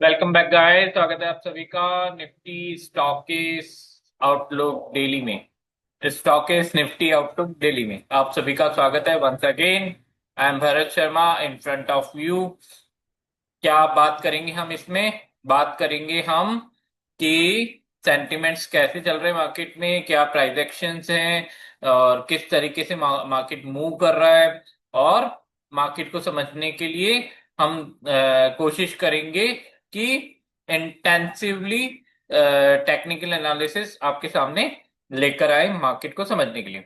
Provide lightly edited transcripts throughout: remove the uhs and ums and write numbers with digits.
Welcome back guys. स्वागत है आप सभी का निफ्टी स्टॉकेस आउटलुक डेली में। स्टॉकेस निफ्टी आउटलुक डेली में आप सभी का स्वागत है once again. I am Bharat Sharma in front of you. क्या बात करेंगे हम इसमें? बात करेंगे हम कि सेंटिमेंट्स कैसे चल रहे हैं मार्केट में, क्या प्राइस एक्शंस हैं और किस तरीके से मार्केट मूव कर रहा है। और मार्केट को समझने के लिए हम कोशिश करेंगे कि इंटेंसिवली टेक्निकल एनालिसिस आपके सामने लेकर आए मार्केट को समझने के लिए।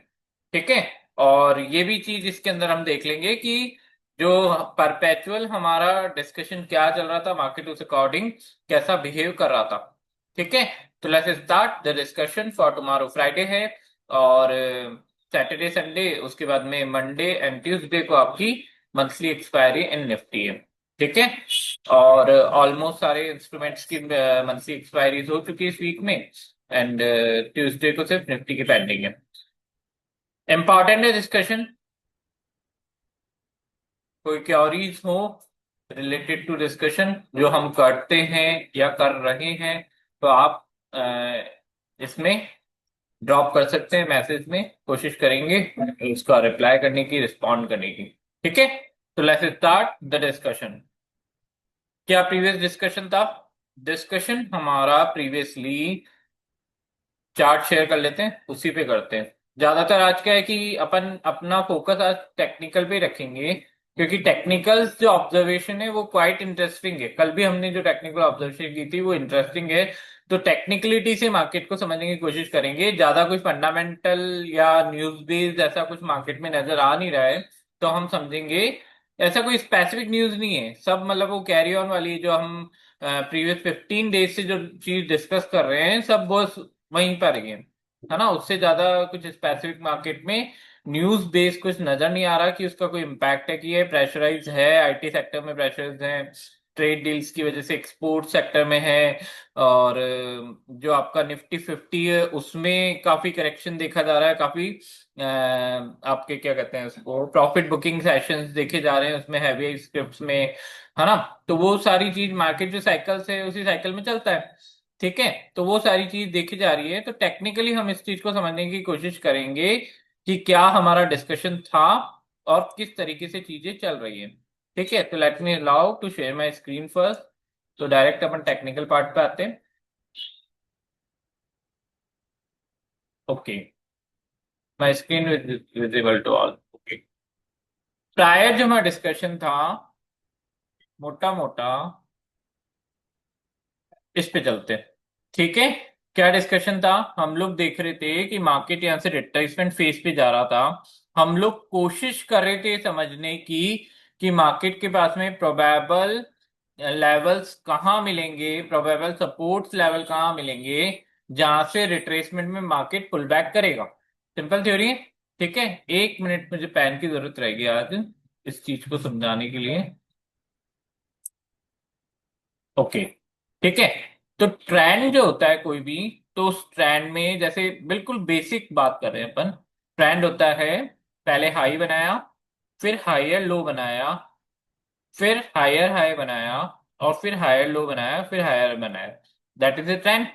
ठीक है। और ये भी चीज इसके अंदर हम देख लेंगे कि जो परपेचुअल हमारा डिस्कशन क्या चल रहा था, मार्केट उस अकॉर्डिंग कैसा बिहेव कर रहा था। ठीक है। तो let's start the discussion for tomorrow Friday है। और सैटरडे संडे उसके बाद में मंडे एंड ट्यूसडे को आपकी मंथली एक्सपायरी इन निफ्टी है। ठीक है। और ऑलमोस्ट सारे इंस्ट्रूमेंट्स की मंथली एक्सपायरीज हो चुकी है इस वीक में। एंड ट्यूसडे को सिर्फ निफ्टी की पेंडिंग है। इंपॉर्टेंट है डिस्कशन। कोई क्वेरीज हो रिलेटेड टू डिस्कशन जो हम करते हैं या कर रहे हैं, तो आप इसमें ड्रॉप कर सकते हैं मैसेज में। कोशिश करेंगे उसका रिप्लाई करने की, रिस्पॉन्ड करने की। ठीक है। तो लेट्स स्टार्ट द डिस्कशन। क्या प्रीवियस डिस्कशन था? डिस्कशन हमारा प्रीवियसली चार्ट शेयर कर लेते हैं, उसी पे करते हैं। ज्यादातर आज क्या है कि अपन अपना फोकस आज टेक्निकल पे रखेंगे, क्योंकि टेक्निकल जो ऑब्जर्वेशन है वो क्वाइट इंटरेस्टिंग है। कल भी हमने जो टेक्निकल ऑब्जर्वेशन की थी वो इंटरेस्टिंग है। तो टेक्निकलिटी से मार्केट को समझने की कोशिश करेंगे। ज्यादा कुछ फंडामेंटल या न्यूज बेस्ड ऐसा कुछ मार्केट में नजर आ नहीं रहा है, तो हम समझेंगे ऐसा कोई स्पेसिफिक न्यूज नहीं है। सब मतलब वो कैरी ऑन वाली जो हम प्रीवियस 15 डेज से जो चीज डिस्कस कर रहे हैं, सब बस वहीं पर ही है ना। उससे ज्यादा कुछ स्पेसिफिक मार्केट में न्यूज बेस कुछ नजर नहीं आ रहा कि उसका कोई इम्पैक्ट है, कि ये प्रेशराइज है, आईटी सेक्टर में प्रेशराइज है, ट्रेड डील्स की वजह से एक्सपोर्ट सेक्टर में है। और जो आपका निफ्टी 50 है उसमें काफी करेक्शन देखा जा रहा है। काफी आपके क्या कहते हैं उसको, प्रॉफिट बुकिंग सेशंस देखे जा रहे हैं उसमें, हैवी स्क्रिप्ट्स में, है ना। तो वो सारी चीज मार्केट जो साइकिल से उसी साइकिल में चलता है। ठीक है। तो वो सारी चीज देखी जा रही है। तो टेक्निकली हम इस चीज को समझने की कोशिश करेंगे कि क्या हमारा डिस्कशन था और किस तरीके से चीजें चल रही है। ठीक है। तो let me allow to share my screen first. तो डायरेक्ट अपन टेक्निकल पार्ट पे आते हैं। Okay. My screen visible to all. Okay. Prior जो हमारा डिस्कशन था, मोटा मोटा इस पे चलते हैं। ठीक है। क्या डिस्कशन था? हम लोग देख रहे थे कि मार्केट यहां से रिट्रेसमेंट फेज पे जा रहा था। हम लोग कोशिश कर रहे थे समझने की कि मार्केट के पास में प्रोबेबल लेवल्स कहाँ मिलेंगे, प्रोबेबल सपोर्ट्स लेवल कहाँ मिलेंगे, जहां से रिट्रेसमेंट में मार्केट पुल बैक करेगा। सिंपल थ्योरी है। ठीक है। 1 मिनट मुझे पेन की जरूरत रहेगी आज इस चीज को समझाने के लिए। ओके। ठीक है। तो ट्रेंड जो होता है कोई भी, तो उस ट्रेंड में जैसे बिल्कुल बेसिक बात कर रहे हैं अपन। ट्रेंड होता है पहले हाई बनाया, फिर हायर लो बनाया, फिर हायर हाई बनाया, और फिर हायर लो बनाया, फिर हायर बनाया। That is a trend.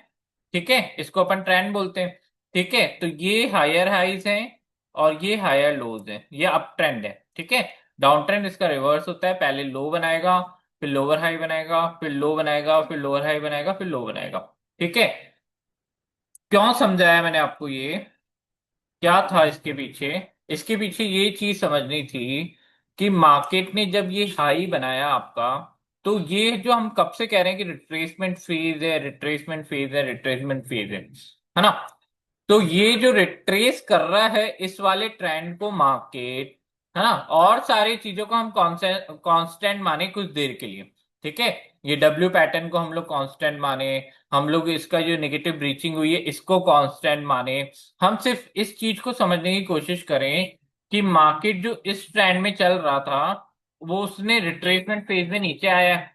ठीक है। इसको अपन ट्रेंड बोलते हैं। ठीक है। तो ये हायर हाइज हैं और ये हायर लोज हैं, ये अप ट्रेंड है। ठीक है। डाउन ट्रेंड इसका रिवर्स होता है, पहले लो बनाएगा, फिर लोअर हाई बनाएगा, फिर लो बनाएगा, फिर लोअर हाई बनाएगा, फिर लो बनाएगा। ठीक है। क्यों समझाया मैंने आपको ये? क्या था इसके पीछे? इसके पीछे ये चीज समझनी थी कि मार्केट ने जब ये हाई बनाया आपका, तो ये जो हम कब से कह रहे हैं कि रिट्रेसमेंट फेज है, रिट्रेसमेंट फेज है, रिट्रेसमेंट फेज है ना। तो ये जो रिट्रेस कर रहा है इस वाले ट्रेंड को मार्केट, है ना, और सारी चीजों को हम कांस्टेंट माने कुछ देर के लिए। ठीक है। ये डब्ल्यू पैटर्न को हम लोग कांस्टेंट माने, हम लोग इसका जो नेगेटिव ब्रीचिंग हुई है इसको कांस्टेंट माने। हम सिर्फ इस चीज को समझने की कोशिश करें कि मार्केट जो इस ट्रेंड में चल रहा था वो उसने रिट्रेसमेंट फेज में नीचे आया है।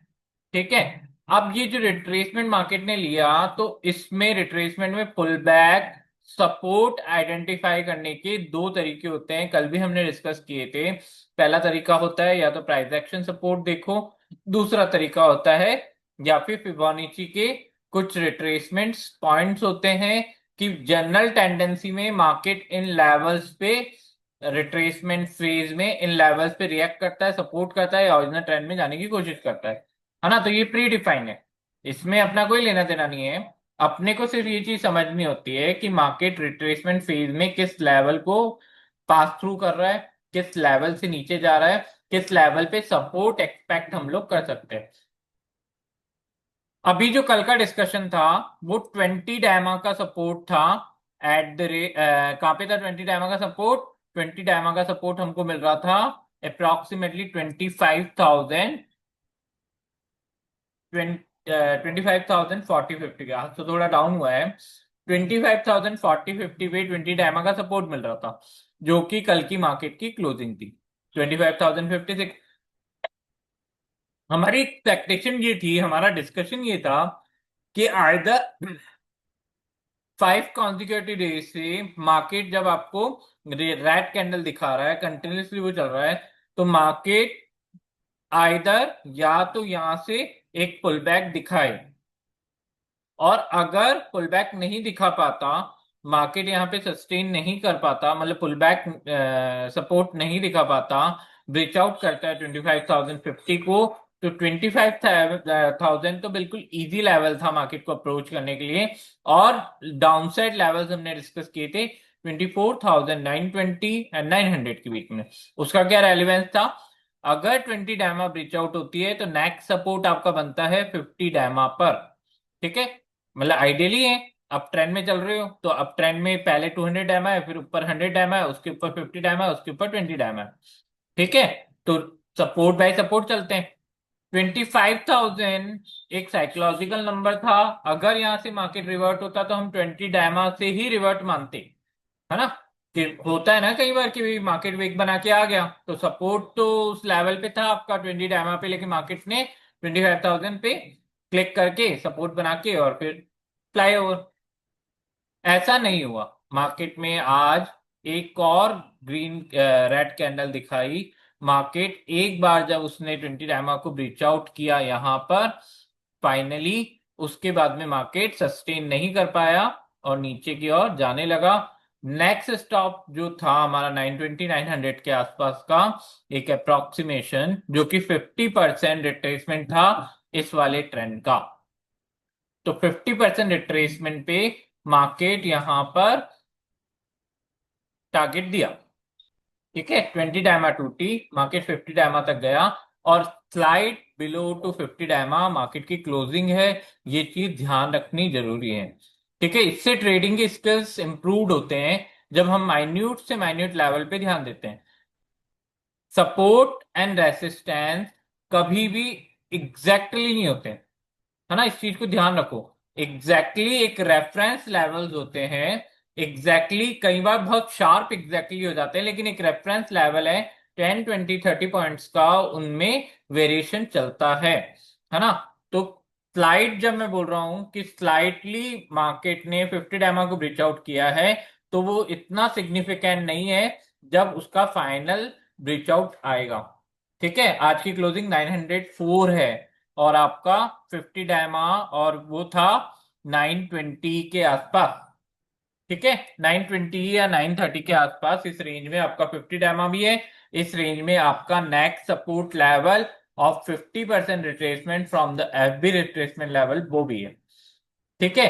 ठीक है। अब ये जो रिट्रेसमेंट मार्केट ने लिया, तो इसमें रिट्रेसमेंट में पुल बैक सपोर्ट आइडेंटिफाई करने के दो तरीके होते हैं, कल भी हमने डिस्कस किए थे। पहला तरीका होता है या तो प्राइस एक्शन सपोर्ट देखो, दूसरा तरीका होता है या फिर फिबोनाची के कुछ रिट्रेसमेंट्स पॉइंट्स होते हैं कि जनरल टेंडेंसी में मार्केट इन लेवल्स पे, रिट्रेसमेंट फेज में इन लेवल्स पे रिएक्ट करता है, सपोर्ट करता है, ओरिजिनल ट्रेंड में जाने की कोशिश करता है ना। तो ये प्री डिफाइन है, इसमें अपना कोई लेना देना नहीं है। अपने को सिर्फ ये चीज समझनी होती है कि मार्केट रिट्रेसमेंट फेज में किस लेवल को पास थ्रू कर रहा है, किस लेवल से नीचे जा रहा है, किस लेवल पे सपोर्ट एक्सपेक्ट हम लोग कर सकते हैं। अभी जो कल का डिस्कशन था वो 20 डायमा का सपोर्ट था। एट द रेट कहाँ पे था 20 डायमा का सपोर्ट? 20 डायमा का सपोर्ट हमको मिल रहा था अप्रोक्सीमेटली 25,000, 25,000 40 50 का, तो थोड़ा डाउन हुआ है। 25,000 40 50 पे 20 डायमा का सपोर्ट मिल रहा था, जो कि कल की मार्केट की क्लोजिंग थी 25,056। हमारी एक्सपेक्टेशन ये थी, हमारा डिस्कशन ये था कि आइदर 5 कॉन्जिक्यूटिव डेज से मार्केट जब आपको रेड कैंडल दिखा रहा है, कंटिन्यूसली वो चल रहा है, तो मार्केट आइदर या तो यहां से एक पुल बैक दिखाए, और अगर पुल बैक नहीं दिखा पाता, मार्केट यहाँ पे सस्टेन नहीं कर पाता, मतलब पुल बैक सपोर्ट नहीं दिखा पाता, ब्रेकआउट करता है 25,050 को, तो 25,000 तो बिल्कुल इजी लेवल था मार्केट को अप्रोच करने के लिए। और डाउनसाइड लेवल्स हमने डिस्कस किए थे 24,920 एंड 900 के बीच में। उसका क्या रेलिवेंस था? अगर 20 डायमा ब्रेकआउट होती है तो नेक्स्ट सपोर्ट आपका बनता है 50 डायमा पर। ठीक है, मतलब आइडियली है, अब ट्रेंड में चल रहे हो तो अब ट्रेंड में पहले 200 डायमा है, फिर ऊपर 100 डायमा है, उसके ऊपर 50 डायमा है, उसके ऊपर 20 डायमा है। ठीक है, तो सपोर्ट बाय सपोर्ट चलते हैं। 25,000 एक साइकोलॉजिकल नंबर था, अगर यहां से मार्केट रिवर्ट होता तो हम 20 डायमा से ही रिवर्ट मानते, है ना। कि होता है ना कई बार कि मार्केट वीक बना के आ गया, तो सपोर्ट तो उस लेवल पे था आपका 20 डायमा पे, लेकिन मार्केट ने 25,000 पे क्लिक करके सपोर्ट बना के और फिर फ्लाई ओवर। ऐसा नहीं हुआ, मार्केट में आज एक और ग्रीन रेड कैंडल दिखाई। मार्केट एक बार जब उसने 20 डायमा को ब्रीच आउट किया यहां पर, फाइनली उसके बाद में मार्केट सस्टेन नहीं कर पाया और नीचे की ओर जाने लगा। नेक्स्ट स्टॉप जो था हमारा 920 900 के आसपास का, एक अप्रोक्सीमेशन जो कि 50% रिट्रेसमेंट था इस वाले ट्रेंड का। तो 50% रिट्रेसमेंट पे मार्केट यहां पर टारगेट दिया। ठीक है, 20 डायमा टूटी, मार्केट 50 डायमा तक गया, और slide below to 50 Dayma market की क्लोजिंग है। ये चीज ध्यान रखनी जरूरी है। ठीक है, इससे ट्रेडिंग के स्किल्स इंप्रूव्ड होते हैं जब हम माइन्यूट से माइन्यूट लेवल पे ध्यान देते हैं। सपोर्ट एंड रेसिस्टेंस कभी भी एग्जैक्टली नहीं होते, है ना, इस चीज को ध्यान रखो। एक रेफरेंस लेवल्स होते हैं, कई बार बहुत शार्प हो जाते हैं, लेकिन एक रेफरेंस लेवल है 10 20 30 पॉइंट्स का, उनमें वेरिएशन चलता है ना। तो स्लाइड जब मैं बोल रहा हूं कि स्लाइटली मार्केट ने 50 डायमा को ब्रीच आउट किया है, तो वो इतना सिग्निफिकेंट नहीं है जब उसका फाइनल ब्रीच आउट आएगा। ठीक है, आज की क्लोजिंग 904 है, और आपका 50 डायमा और वो था 920 के आसपास। ठीक है, 920 या 930 के आसपास, इस रेंज में आपका 50 डायमा भी है। इस रेंज में आपका next support level of 50% retracement from the FB retracement level वो भी है। ठीक है,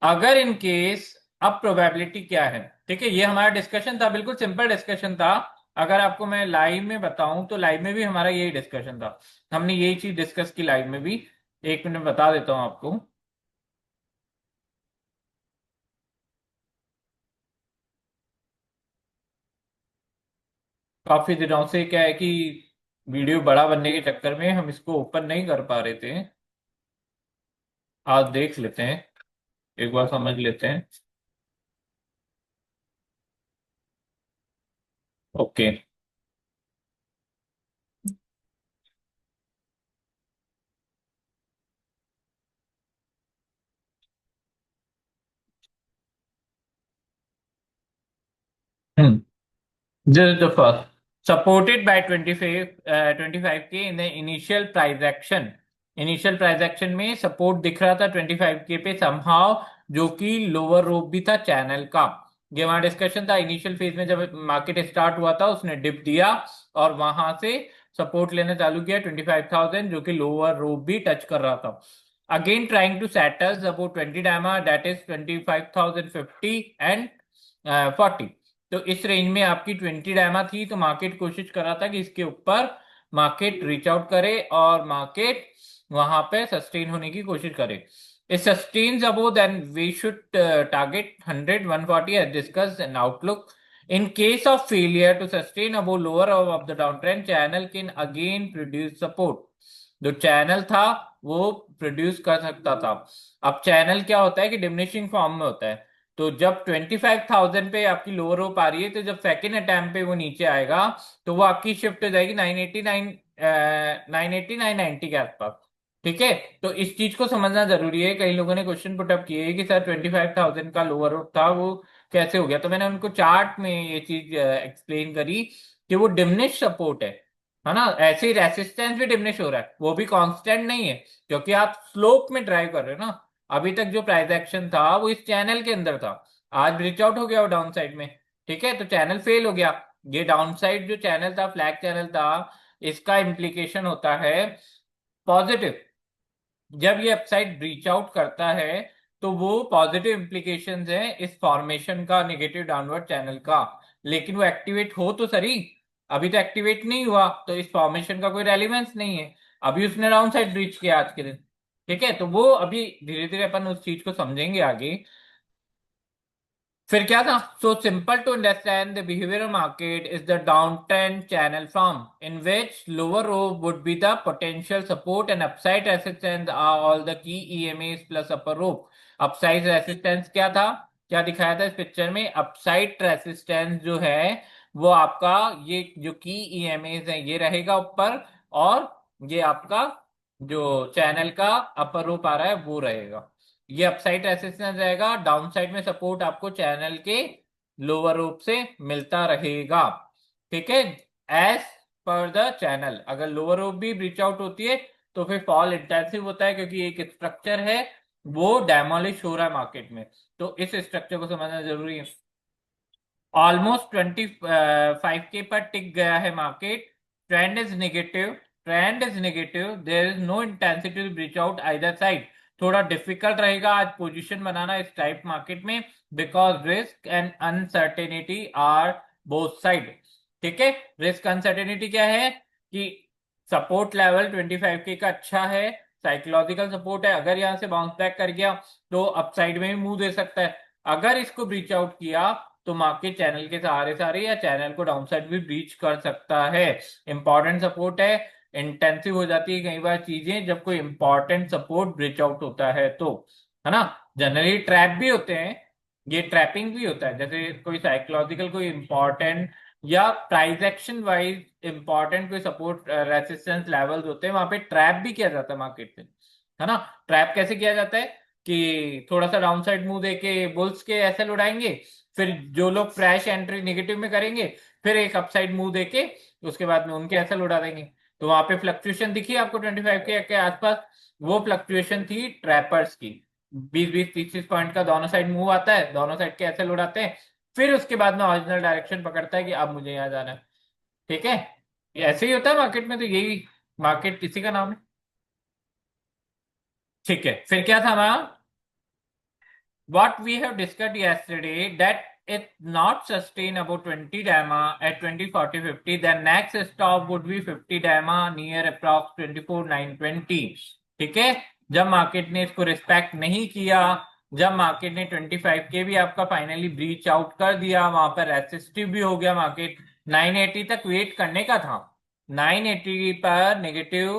अगर इन केस, अब प्रोबेबिलिटी क्या है? ठीक है, ये हमारा डिस्कशन था, बिल्कुल सिंपल डिस्कशन था। अगर आपको मैं लाइव में बताऊं तो लाइव में भी हमारा यही डिस्कशन था, हमने यही चीज डिस्कस की लाइव में भी। एक मिनट बता देता हूं आपको। काफी दिनों से क्या है कि वीडियो बड़ा बनने के चक्कर में हम इसको ओपन नहीं कर पा रहे थे। आज देख लेते हैं, एक बार समझ लेते हैं। Okay. Hmm, this is the first, supported by 25 25k in the initial price action initial price action में सपोर्ट दिख रहा था 25K पे समहाउ, जो कि लोअर रोप भी था चैनल का। ये वहां डिस्कशन था इनिशियल फेज में, जब मार्केट स्टार्ट हुआ था उसने डिप दिया और वहां से सपोर्ट लेना चालू किया 25,000, जो कि लोअर रोप भी टच कर रहा था। Again trying to settle about 20 DMA, that is 25,050 and 40। तो इस रेंज में आपकी 20 डायमा थी, तो मार्केट कोशिश कर रहा था कि इसके ऊपर मार्केट रीच आउट करे और मार्केट वहां पे सस्टेन होने की कोशिश करे। It sustains above, then we should target 100, 140 as discussed in outlook. In case of failure to sustain above lower of the downtrend, channel can again produce support. जो channel था वो प्रोड्यूस कर सकता था। अब चैनल क्या होता है कि डिमिनिशिंग फॉर्म में होता है। तो जब 25,000 पे आपकी लोअर रोप आ रही है, तो जब सेकेंड अटेम्प्ट पे वो नीचे आएगा तो वो आपकी शिफ्ट हो जाएगी 980, 990 के आसपास। ठीक है, तो इस चीज को समझना जरूरी है। कई लोगों ने क्वेश्चन पुटअप किए है कि सर 25,000 का लोअर था वो कैसे हो गया, तो मैंने उनको चार्ट में ये चीज एक्सप्लेन करी कि वो डिमिनिश सपोर्ट है ना। ऐसे ही रेसिस्टेंस भी डिमिनिश हो रहा है, वो भी कांस्टेंट नहीं है, क्योंकि आप स्लोप में ड्राइव कर रहे हो ना। अभी तक जो प्राइस एक्शन था वो इस चैनल के अंदर था, आज ब्रिच आउट हो गया वो डाउन साइड में। ठीक है, तो चैनल फेल हो गया। ये डाउन साइड जो चैनल था, फ्लैग चैनल था, इसका इम्प्लीकेशन होता है पॉजिटिव। जब ये अपसाइड ब्रीच आउट करता है तो वो पॉजिटिव इंप्लीकेशंस है इस फॉर्मेशन का, नेगेटिव डाउनवर्ड चैनल का। लेकिन वो एक्टिवेट हो तो सही, अभी तो एक्टिवेट नहीं हुआ, तो इस फॉर्मेशन का कोई रेलिवेंस नहीं है। अभी उसने डाउन साइड ब्रीच किया आज के दिन। ठीक है, तो वो अभी धीरे धीरे अपन उस चीज को समझेंगे आगे। फिर क्या था? So simple to understand the behaviour of market is the down trend channel form in which lower row would be the potential support and upside resistance are all the key EMAs plus upper row. Upside resistance क्या था, क्या दिखाया था इस picture में? Upside resistance जो है वो आपका ये जो की ईएमएस है ये रहेगा ऊपर, और ये आपका जो चैनल का अपर रो आ रहा है वो रहेगा। ये अपसाइड रेसिस्टेंस रहेगा, डाउन साइड में सपोर्ट आपको चैनल के लोअर रूप से मिलता रहेगा। ठीक है, एज पर द चैनल अगर लोअर रूप भी ब्रीच आउट होती है तो फिर फॉल इंटेंसिव होता है, क्योंकि एक स्ट्रक्चर है वो डेमोलिश हो रहा है मार्केट में। तो इस स्ट्रक्चर को समझना जरूरी है। ऑलमोस्ट 25K पर टिक गया है market. Trend is negative, trend is negative, there is no intensity to breach out either side. थोड़ा डिफिकल्ट रहेगा आज पोजीशन बनाना इस टाइप मार्केट में, because risk and uncertainty are both side. ठीक है, रिस्क अनसर्टेनिटी क्या है कि सपोर्ट लेवल 25K का अच्छा है, साइकोलॉजिकल सपोर्ट है, अगर यहां से बाउंस बैक कर गया तो अपसाइड में भी मूव दे सकता है। अगर इसको ब्रीच आउट किया तो मार्केट चैनल के सहारे सहारे या चैनल को डाउनसाइड भी ब्रीच कर सकता है। इंपॉर्टेंट सपोर्ट है, इंटेंसिव हो जाती है कई बार चीजें जब कोई इंपॉर्टेंट सपोर्ट ब्रीच आउट होता है तो, है ना। जनरली ट्रैप भी होते हैं, ये ट्रैपिंग भी होता है, जैसे कोई साइकोलॉजिकल कोई इंपॉर्टेंट या प्राइस एक्शन वाइज इंपॉर्टेंट कोई सपोर्ट रेसिस्टेंस लेवल्स होते हैं, वहां पे ट्रैप भी किया जाता है मार्केट से, है ना। ट्रैप कैसे किया जाता है कि थोड़ा सा डाउन साइड मुंह देके बुल्स के एसएल उड़ाएंगे, फिर जो लोग फ्रेश एंट्री नेगेटिव में करेंगे फिर एक अपसाइड मुंह देके उसके बाद में उनके एसएल उड़ा देंगे। तो वहां पे फ्लक्चुएशन दिखी आपको 25 के आसपास, वो फ्लक्चुएशन थी ट्रैपर्स की। 20-20, 30-30 पॉइंट का दोनों साइड मूव आता है, दोनों साइड के एसएल उड़ाते हैं, फिर उसके बाद में ओरिजिनल डायरेक्शन पकड़ता है कि अब मुझे यहाँ जाना है। ठीक है, ये ऐसे ही होता है मार्केट में, तो यही मार्केट किसी का नाम है। ठीक है, फिर क्या था हमारा? What we have discussed yesterday that it not sustain about 20 DAMA at 20, 40, 50, then next stop would be 50 DAMA near approx 24,920। ठीक है, जब मार्केट ने इसको रिस्पेक्ट नहीं किया, जब मार्केट ने 25 के भी आपका फाइनली ब्रीच आउट कर दिया, वहां पर रेसिस्टिव भी हो गया मार्केट, 980 तक वेट करने का था। 980 पर नेगेटिव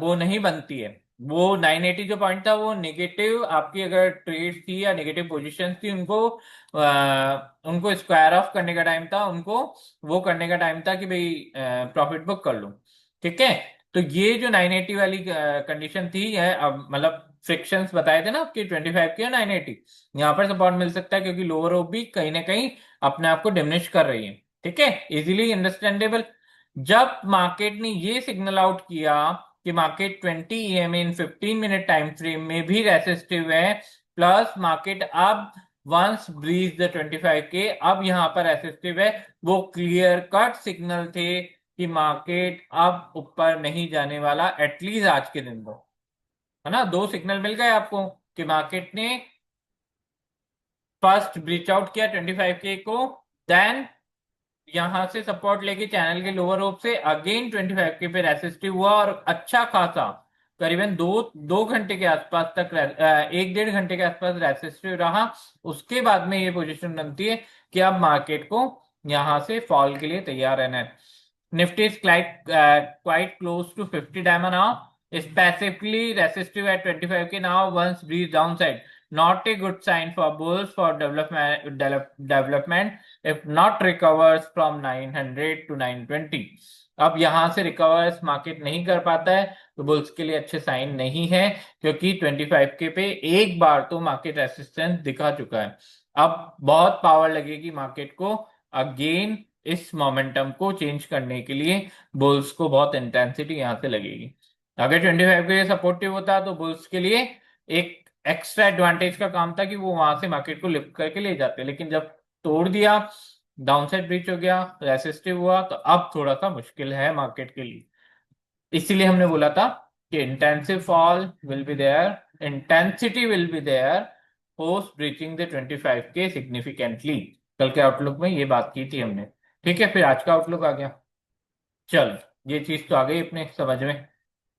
वो नहीं बनती है। वो 980 जो पॉइंट था वो नेगेटिव आपकी अगर ट्रेड थी या नेगेटिव पोजीशन थी उनको स्क्वायर ऑफ करने का टाइम था, उनको वो करने का टाइम था कि भाई प्रॉफिट बुक कर लो। ठीक है, तो ये जो 980 वाली कंडीशन थी है, अब मतलब फ्रिक्शंस बताए थे ना आपके 25 के 980, यहाँ पर सपोर्ट मिल सकता है क्योंकि लोअर ओप भी कहीं ना कहीं अपने आप को डिमिनिश कर रही है। ठीक है, इजीली अंडरस्टैंडेबल। जब मार्केट ने ये सिग्नल आउट किया कि मार्केट 20 EMA इन 15 मिनट टाइम फ्रेम में भी रेसिस्टिव है, प्लस मार्केट अब वंस ब्रीज द 25 के अब यहां पर रेसिस्टिव है। वो क्लियर कट सिग्नल थे कि मार्केट अब ऊपर नहीं जाने वाला, एटलीस्ट आज के दिन को, है ना। दो सिग्नल मिल गए आपको कि मार्केट ने फर्स्ट ब्रीच आउट किया 25 के को, देन यहां से सपोर्ट लेके चैनल के लोअर होप से अगेन 25 के पे रेसिस्टिव हुआ और अच्छा खासा करीबन दो दो घंटे के आसपास तक एक डेढ़ घंटे के आसपास रेसिस्टिव रहा। उसके बाद में ये पोजीशन बनती है कि अब मार्केट को यहां से फॉल के लिए तैयार रहना है। Nifty is quite close to 50 diamond now, is passively resistive at 25 k now once breeze downside, not a good sign for bulls for development if not recovers from 900 to 920। अब यहां से रिकवर्स मार्केट नहीं कर पाता है तो bulls के लिए अच्छे साइन नहीं है, क्योंकि 25 के पे एक बार तो मार्केट रेसिस्टेंस दिखा चुका है। अब बहुत पावर लगेगी मार्केट को अगेन इस मोमेंटम को चेंज करने के लिए, बुल्स को बहुत इंटेंसिटी यहां से लगेगी। अगर 25 के लिए सपोर्टिव होता तो बुल्स के लिए एक एक्स्ट्रा एडवांटेज का काम था कि वो वहां से मार्केट को लिफ्ट करके ले जाते, लेकिन जब तोड़ दिया, डाउनसाइड ब्रीच हो गया, रेसिस्टिव हुआ, तो अब थोड़ा सा मुश्किल है मार्केट के लिए। इसीलिए हमने बोला था कि intensive fall will be there, intensity will be there post breaching the 25 के सिग्निफिकेंटली। कल के आउटलुक में ये बात की थी हमने। ठीक है, फिर आज का आउटलुक आ गया। चल, ये चीज तो आ गई अपने समझ में,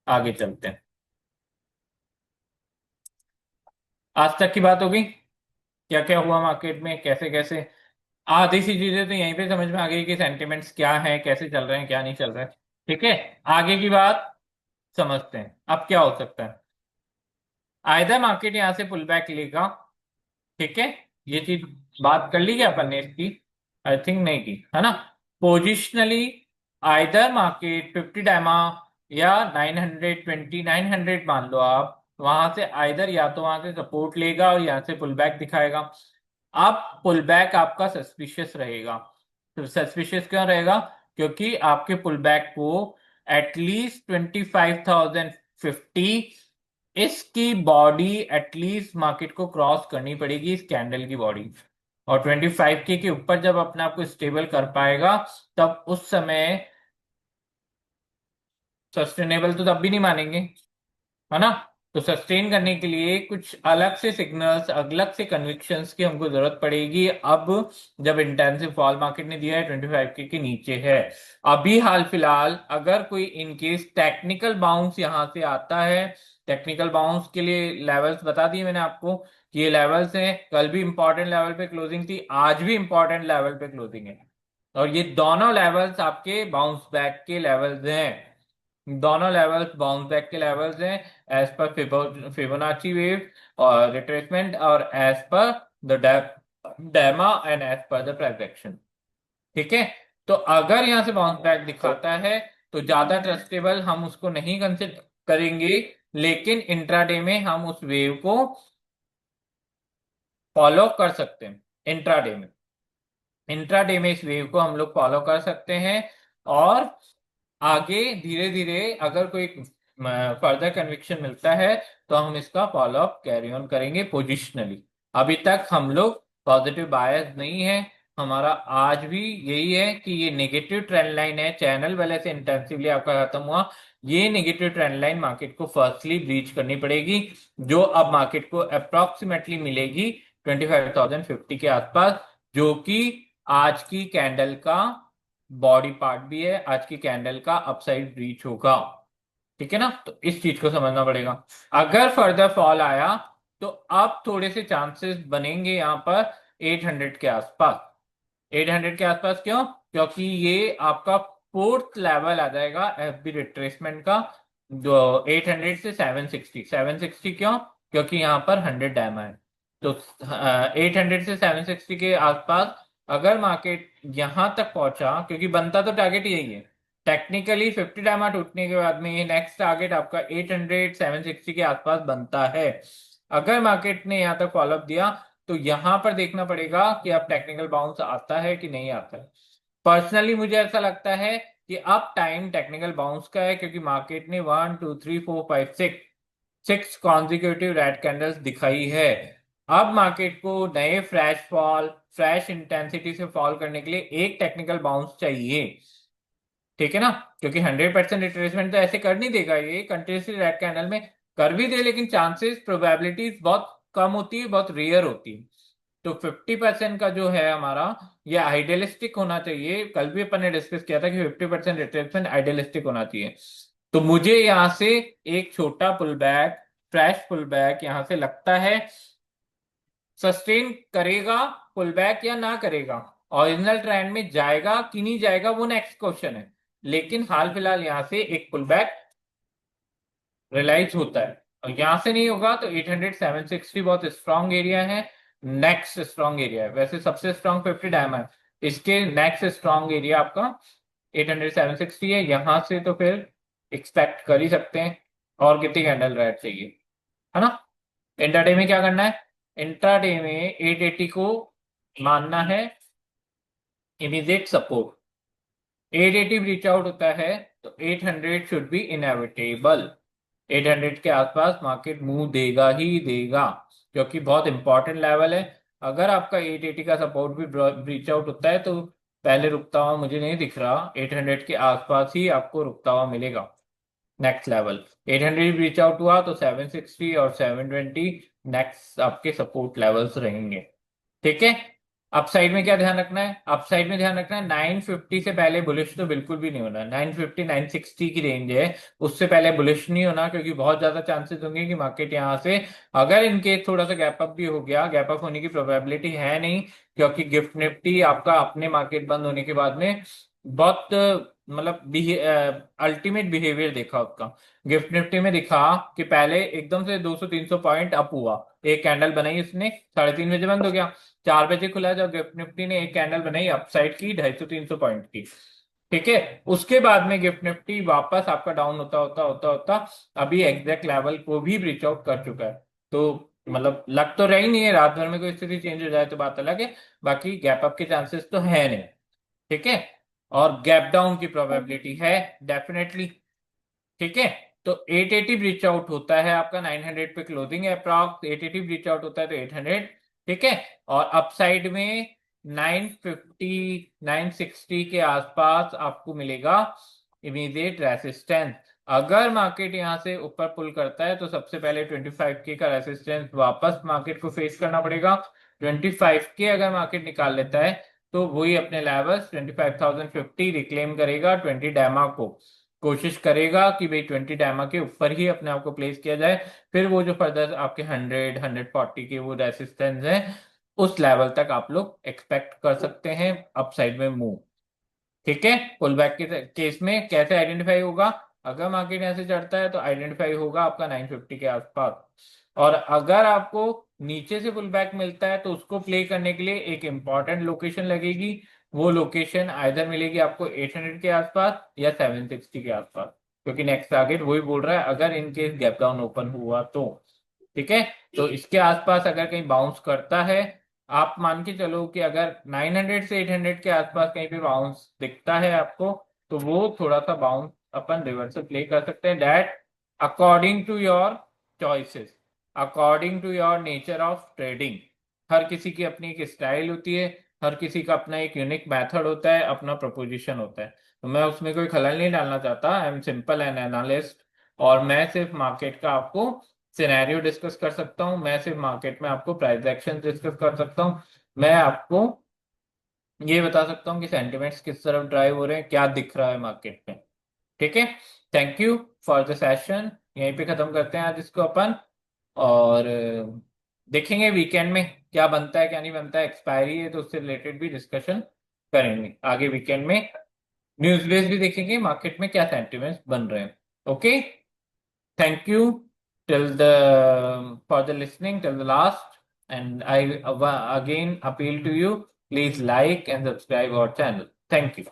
आगे चलते हैं। आज तक की बात होगी, क्या क्या हुआ मार्केट में, कैसे कैसे, आधी सी चीजें तो यहीं पे समझ में आ गई कि सेंटिमेंट्स क्या है, कैसे चल रहे हैं, क्या नहीं चल रहा है। ठीक है, आगे की बात समझते हैं। अब क्या हो सकता है, आइदर मार्केट यहां से पुल बैक लेगा। ठीक है, ये चीज बात कर ली क्या अपन ने इसकी, आई थिंक नहीं की, है ना। पोजिशनली आइदर मार्केट 50 डायमा या 920 900 मान लो आप, वहां से आइदर या तो वहां से सपोर्ट लेगा और यहां से पुल बैक दिखाएगा। अब पुल बैक आपका सस्पिशियस रहेगा। तो सस्पिशियस क्यों रहेगा, क्योंकि आपके पुल बैक को एटलीस्ट 25,050 इसकी बॉडी एटलीस्ट मार्केट को क्रॉस करनी पड़ेगी, इस कैंडल की बॉडी। और 25 के ऊपर जब अपने आप को स्टेबल कर पाएगा, तब उस समय सस्टेनेबल तो तब भी नहीं मानेंगे, है ना। तो सस्टेन करने के लिए कुछ अलग से सिग्नल्स, अलग से कन्विक्शंस की हमको जरूरत पड़ेगी। अब जब इंटेंसिव फॉल मार्केट ने दिया है 25 के नीचे है, अभी हाल फिलहाल अगर कोई इनकेस टेक्निकल बाउंस यहां से आता है, टेक्निकल बाउंस के लिए लेवल्स बता दिए मैंने आपको कि ये लेवल्स हैं। कल भी इंपॉर्टेंट लेवल पे क्लोजिंग थी, आज भी इंपॉर्टेंट लेवल पे क्लोजिंग है, और ये दोनों लेवल्स आपके बाउंस बैक के लेवल्स हैं। दोनों लेवल्स बाउंस बैक के लेवल्स हैं, एज पर फिबोनाची वेव और रिट्रेसमेंट, और एज पर द डेमा एंड एज पर द प्राइस एक्शन। ठीक है, तो अगर यहां से बाउंस बैक दिखाता है तो ज्यादा ट्रस्टेबल हम उसको नहीं कंसिडर करेंगे, लेकिन इंट्राडे में हम उस वेव को फॉलो कर सकते हैं। इंट्राडे में, इंट्राडे में इस वेव को हम लोग फॉलो कर सकते हैं, और आगे धीरे धीरे अगर कोई फर्दर कन्विक्शन मिलता है तो हम इसका फॉलो अप कैरी ऑन करेंगे पोजिशनली। अभी तक हम लोग पॉजिटिव बायस नहीं है, हमारा आज भी यही है कि ये नेगेटिव ट्रेंड लाइन है, चैनल वाले से इंटेंसिवली आपका खत्म हुआ। ये नेगेटिव ट्रेंड लाइन मार्केट को फर्स्टली ब्रीच करनी पड़ेगी, जो अब मार्केट को अप्रोक्सीमेटली मिलेगी 25,050 के आसपास, जो कि आज की कैंडल का बॉडी पार्ट भी है, आज की कैंडल का अपसाइड ब्रीच होगा। ठीक है ना, तो इस चीज को समझना पड़ेगा। अगर फर्दर फॉल आया तो अब थोड़े से चांसेस बनेंगे यहां पर 800 के आसपास। 800 के आसपास क्यों, क्योंकि ये आपका फोर्थ लेवल आ जाएगा एफबी रिट्रेसमेंट का, जो 800 से 760। 760 क्यों, क्योंकि यहाँ पर 100 डैम है। तो 800 से 760 के आसपास अगर मार्केट यहां तक पहुंचा, क्योंकि बनता तो टारगेट यही है टेक्निकली, 50 डायमा टूटने के बाद में ये नेक्स्ट टारगेट आपका 800 760 के आसपास बनता है। अगर मार्केट ने यहाँ तक फॉलोअप दिया तो यहां पर देखना पड़ेगा कि अब टेक्निकल बाउंस आता है कि नहीं आता है। पर्सनली मुझे ऐसा लगता है कि अब टाइम टेक्निकल बाउंस का है, क्योंकि मार्केट ने 1 2 3 4 5 6 कॉन्जिक्यूटिव रेड कैंडल्स दिखाई है। अब मार्केट को नए फ्रेश इंटेंसिटी से फॉल करने के लिए एक टेक्निकल बाउंस चाहिए। ठीक है ना, क्योंकि 100% रिट्रेसमेंट तो ऐसे कर नहीं देगा, ये कंटिन्यूसली रेड कैंडल में कर भी दे, लेकिन चांसेस प्रोबेबिलिटीज बहुत कम होती है, बहुत रेयर होती है। तो 50% का जो है हमारा, ये आइडियलिस्टिक होना चाहिए। कल भी अपन ने डिस्कस किया था कि 50% रिट्रेसमेंट आइडियलिस्टिक होना चाहिए। तो मुझे यहाँ से एक छोटा pull back, fresh pull back यहाँ से लगता है। सस्टेन करेगा पुल बैक या ना करेगा, ओरिजिनल ट्रेंड में जाएगा कि नहीं जाएगा, वो नेक्स्ट क्वेश्चन है। लेकिन हाल फिलहाल यहां से एक पुल बैक रियलाइज होता है, और यहां से नहीं होगा तो 800 760 बहुत स्ट्रांग एरिया है। नेक्स्ट स्ट्रांग एरिया है, वैसे सबसे स्ट्रांग 50 डायमंड, इसके नेक्स्ट स्ट्रांग एरिया आपका 800 760 है। यहां से तो फिर एक्सपेक्ट कर ही सकते हैं। और कितनी कैंडल रेड चाहिए, है ना। इंट्राडे में क्या करना है, इंट्राडे में 880 को मानना है इमीडिएट सपोर्ट। 880 रीच आउट होता है तो 800 शुड बी इनएविटेबल। 800 के आसपास मार्केट मूव देगा ही देगा, क्योंकि बहुत इंपॉर्टेंट लेवल है। अगर आपका 880 का सपोर्ट भी ब्रीच आउट होता है तो पहले रुकता हुआ मुझे नहीं दिख रहा, 800 के आसपास ही आपको रुकता हुआ मिलेगा। नेक्स्ट लेवल 800 रीच आउट हुआ तो 760 और 720 नेक्स्ट आपके सपोर्ट लेवल्स रहेंगे। ठीक है। अपसाइड में क्या ध्यान रखना है, अपसाइड में ध्यान रखना है 950 से पहले बुलिश तो बिल्कुल भी नहीं होना। 950 960 की रेंज है, उससे पहले बुलिश नहीं होना, क्योंकि बहुत ज्यादा चांसेस होंगे कि मार्केट यहां से, अगर इनकेस थोड़ा सा गैप अप भी हो गया, गैप अप होने की प्रोबेबिलिटी है नहीं, क्योंकि गिफ्ट निफ्टी आपका अपने मार्केट बंद होने के बाद में बहुत मतलब अल्टीमेट बिहेवियर देखा उसका। गिफ्ट निफ्टी में दिखा कि पहले एकदम से 200 300 पॉइंट अप हुआ, एक कैंडल बनाई उसने, 3:30 बजे बंद हो गया। 4 बजे खुला जब गिफ्ट निफ्टी ने एक कैंडल बनाई अपसाइड की 250 300 पॉइंट की। ठीक है। उसके बाद में गिफ्ट निफ्टी वापस आपका डाउन होता होता होता होता अभी एग्जैक्ट लेवल को भी ब्रीच आउट कर चुका है। तो मतलब लग तो रही नहीं है, रात भर में कोई स्थिति चेंज हो जाए तो बात अलग है, बाकी गैप अप के चांसेस तो है नहीं। ठीक है। और गैप डाउन की प्रोबेबिलिटी है डेफिनेटली। ठीक है। तो 880 ब्रीच आउट होता है आपका, 900 पे क्लोजिंग है अप्रॉक्स, 880 ब्रीच आउट होता है तो 800। ठीक है। और अपसाइड में 950 960 के आसपास आपको मिलेगा इमीडिएट रेसिस्टेंस। अगर मार्केट यहां से ऊपर पुल करता है तो सबसे पहले 25 के का रेसिस्टेंस वापस मार्केट को फेस करना पड़ेगा। 25 के अगर मार्केट निकाल लेता है तो वही अपने लेवल्स 25,050 रिक्लेम करेगा, 20 डैमा को कोशिश करेगा कि भाई 20 डायमा के ऊपर ही अपने आप को प्लेस किया जाए। फिर वो जो फर्दर आपके 100 140 के वो रेसिस्टेंस है, उस लेवल तक आप लोग एक्सपेक्ट कर सकते हैं अपसाइड में मूव। ठीक है। पुल बैक के केस में कैसे आइडेंटिफाई होगा, अगर मार्केट यहाँ से चढ़ता है तो आइडेंटिफाई होगा आपका 950 के आसपास। और अगर आपको नीचे से पुल बैक मिलता है तो उसको प्ले करने के लिए एक इंपॉर्टेंट लोकेशन लगेगी। वो लोकेशन आइधर मिलेगी आपको 800 के आसपास या 760 के आसपास, क्योंकि नेक्स्ट टारगेट वही बोल रहा है अगर इनकेस गैप डाउन ओपन हुआ तो। ठीक है। तो इसके आसपास अगर कहीं बाउंस करता है, आप मान के चलो कि अगर 900 से 800 के आसपास कहीं पे बाउंस दिखता है आपको, तो वो थोड़ा सा बाउंस अपन रिवर्सल प्ले कर सकते हैं, that according to your choices, according to your nature of trading. हर किसी की अपनी एक स्टाइल होती है, हर किसी का अपना एक यूनिक मेथड होता है, अपना प्रपोजिशन होता है। तो मैं उसमें कोई खलल नहीं डालना चाहता, I am simple an analyst. और मैं सिर्फ मार्केट का आपको सिनेरियो डिस्कस कर सकता हूँ, मैं सिर्फ मार्केट में आपको प्राइस एक्शन डिस्कस कर सकता हूँ। मैं आपको ये बता सकता हूँ कि सेंटिमेंट्स किस तरफ ड्राइव हो रहे हैं, क्या दिख रहा है मार्केट में। ठीक है। Thank you for the session, यहीं पे खत्म करते हैं आज इसको अपन। और देखेंगे वीकेंड में क्या बनता है क्या नहीं बनता है, एक्सपायरी है तो उससे रिलेटेड भी डिस्कशन करेंगे आगे वीकेंड में। न्यूज बेस भी देखेंगे मार्केट में क्या सेंटिमेंट्स बन रहे हैं। Okay. Thank you till the for the listening till the last, and I again appeal to you, please like and subscribe our channel. Thank you.